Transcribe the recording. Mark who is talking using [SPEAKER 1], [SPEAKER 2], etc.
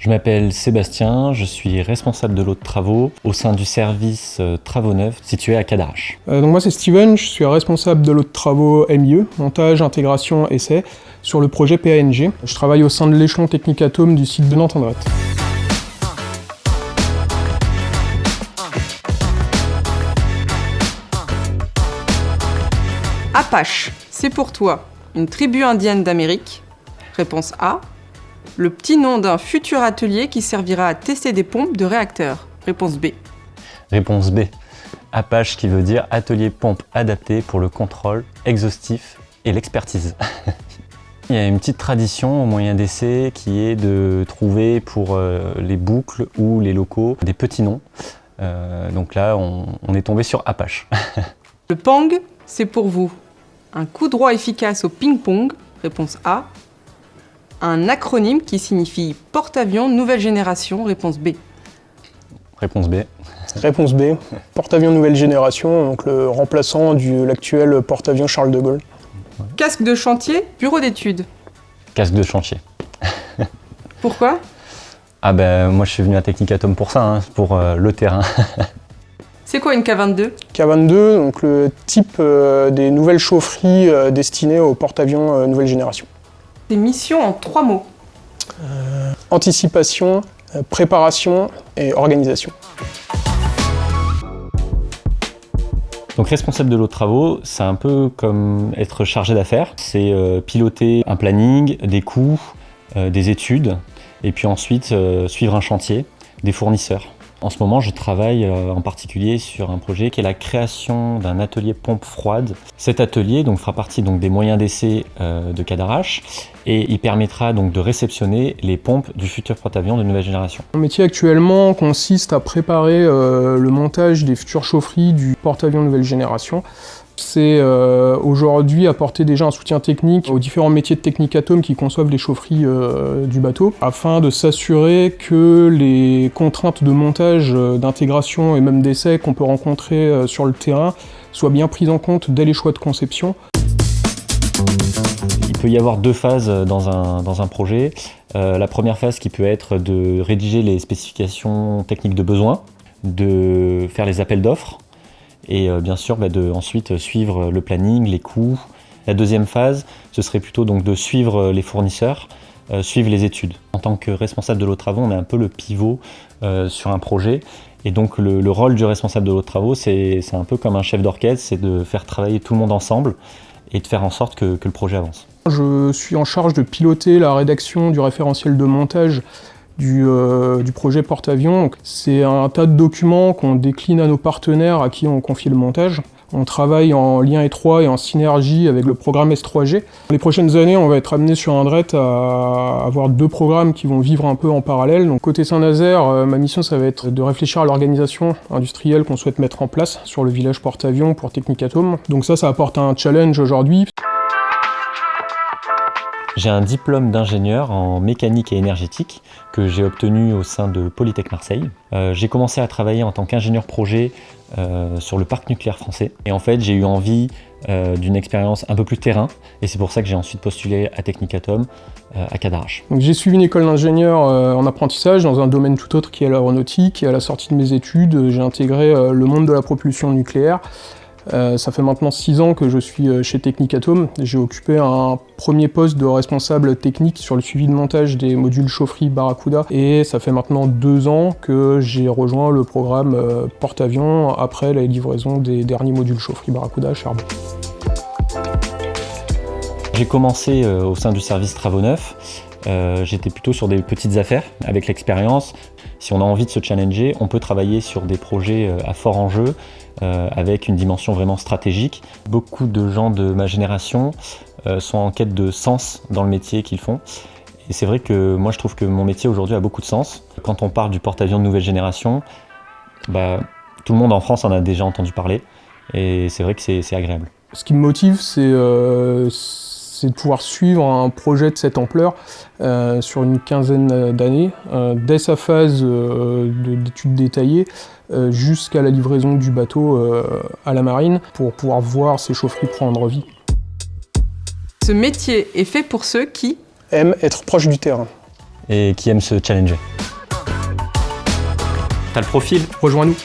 [SPEAKER 1] Je m'appelle Sébastien, je suis responsable de l'eau de travaux au sein du service Travaux Neufs situé à Cadarache.
[SPEAKER 2] Donc moi c'est Steven, je suis responsable de l'eau de travaux MIE, montage, intégration, essai, sur le projet PANG. Je travaille au sein de l'échelon technique atome du site de Nantes-Andrette.
[SPEAKER 3] Apache, c'est pour toi une tribu indienne d'Amérique? Réponse A. Le petit nom d'un futur atelier qui servira à tester des pompes de réacteurs. Réponse B.
[SPEAKER 1] Réponse B. Apache qui veut dire atelier pompe adapté pour le contrôle exhaustif et l'expertise. Il y a une petite tradition au moyen d'essai qui est de trouver pour les boucles ou les locaux des petits noms. Donc là, on est tombé sur Apache.
[SPEAKER 3] Le Pang, c'est pour vous un coup droit efficace au ping-pong. Réponse A. Un acronyme qui signifie porte-avions nouvelle génération. Réponse B.
[SPEAKER 1] Réponse B.
[SPEAKER 2] Réponse B, porte-avions nouvelle génération, donc le remplaçant de l'actuel porte-avions Charles de Gaulle.
[SPEAKER 3] Casque de chantier, bureau d'études.
[SPEAKER 1] Casque de chantier.
[SPEAKER 3] Pourquoi?
[SPEAKER 1] Ah ben moi je suis venu à Technic Atome pour ça, pour le terrain.
[SPEAKER 3] C'est quoi une K22?
[SPEAKER 2] K22, donc le type des nouvelles chaufferies destinées aux porte-avions nouvelle génération.
[SPEAKER 3] Des missions en 3 mots.
[SPEAKER 2] Anticipation, préparation et organisation.
[SPEAKER 1] Donc responsable de l'eau de travaux, c'est un peu comme être chargé d'affaires. C'est piloter un planning, des coûts, des études, et puis ensuite suivre un chantier, des fournisseurs. En ce moment, je travaille en particulier sur un projet qui est la création d'un atelier pompe froide. Cet atelier fera partie des moyens d'essai de Cadarache et il permettra de réceptionner les pompes du futur porte-avions de nouvelle génération.
[SPEAKER 2] Mon métier actuellement consiste à préparer le montage des futures chaufferies du porte-avions nouvelle génération. C'est aujourd'hui apporter déjà un soutien technique aux différents métiers de Technic Atome qui conçoivent les chaufferies du bateau, afin de s'assurer que les contraintes de montage, d'intégration et même d'essai qu'on peut rencontrer sur le terrain soient bien prises en compte dès les choix de conception.
[SPEAKER 1] Il peut y avoir 2 phases dans un projet. La première phase qui peut être de rédiger les spécifications techniques de besoin, de faire les appels d'offres, et bien sûr de ensuite suivre le planning, les coûts. La deuxième phase, ce serait plutôt de suivre les fournisseurs, suivre les études. En tant que responsable de l'eau de travaux, on est un peu le pivot sur un projet. Et donc le rôle du responsable de l'eau de travaux, c'est un peu comme un chef d'orchestre, c'est de faire travailler tout le monde ensemble et de faire en sorte que le projet avance.
[SPEAKER 2] Je suis en charge de piloter la rédaction du référentiel de montage du projet porte-avions. C'est un tas de documents qu'on décline à nos partenaires à qui on confie le montage. On travaille en lien étroit et en synergie avec le programme S3G. Les prochaines années, on va être amené sur Andrette à avoir 2 programmes qui vont vivre un peu en parallèle. Donc côté Saint-Nazaire, ma mission ça va être de réfléchir à l'organisation industrielle qu'on souhaite mettre en place sur le village porte-avions pour Technic Atome. Donc ça apporte un challenge aujourd'hui.
[SPEAKER 1] J'ai un diplôme d'ingénieur en mécanique et énergétique que j'ai obtenu au sein de Polytech Marseille. J'ai commencé à travailler en tant qu'ingénieur projet sur le parc nucléaire français. Et en fait, j'ai eu envie d'une expérience un peu plus terrain. Et c'est pour ça que j'ai ensuite postulé à Technic Atome à Cadarache.
[SPEAKER 2] Donc, j'ai suivi une école d'ingénieur en apprentissage dans un domaine tout autre qui est l'aéronautique. Et à la sortie de mes études, j'ai intégré le monde de la propulsion nucléaire. Ça fait maintenant 6 ans que je suis chez Technic Atome. J'ai occupé un premier poste de responsable technique sur le suivi de montage des modules chaufferie Barracuda. Et ça fait maintenant 2 ans que j'ai rejoint le programme porte-avions après la livraison des derniers modules chaufferie Barracuda à Cherbourg.
[SPEAKER 1] J'ai commencé au sein du service Travaux Neufs. J'étais plutôt sur des petites affaires. Avec l'expérience, si on a envie de se challenger, on peut travailler sur des projets à fort enjeu, avec une dimension vraiment stratégique. Beaucoup de gens de ma génération sont en quête de sens dans le métier qu'ils font. Et c'est vrai que moi je trouve que mon métier aujourd'hui a beaucoup de sens. Quand on parle du porte-avions de nouvelle génération, tout le monde en France en a déjà entendu parler. Et c'est vrai que c'est agréable.
[SPEAKER 2] Ce qui me motive, c'est de pouvoir suivre un projet de cette ampleur sur une quinzaine d'années, dès sa phase d'études détaillées jusqu'à la livraison du bateau à la marine, pour pouvoir voir ces chaufferies prendre vie.
[SPEAKER 3] Ce métier est fait pour ceux qui
[SPEAKER 2] aiment être proche du terrain.
[SPEAKER 1] et qui aiment se challenger. T'as le profil?
[SPEAKER 2] Rejoins-nous.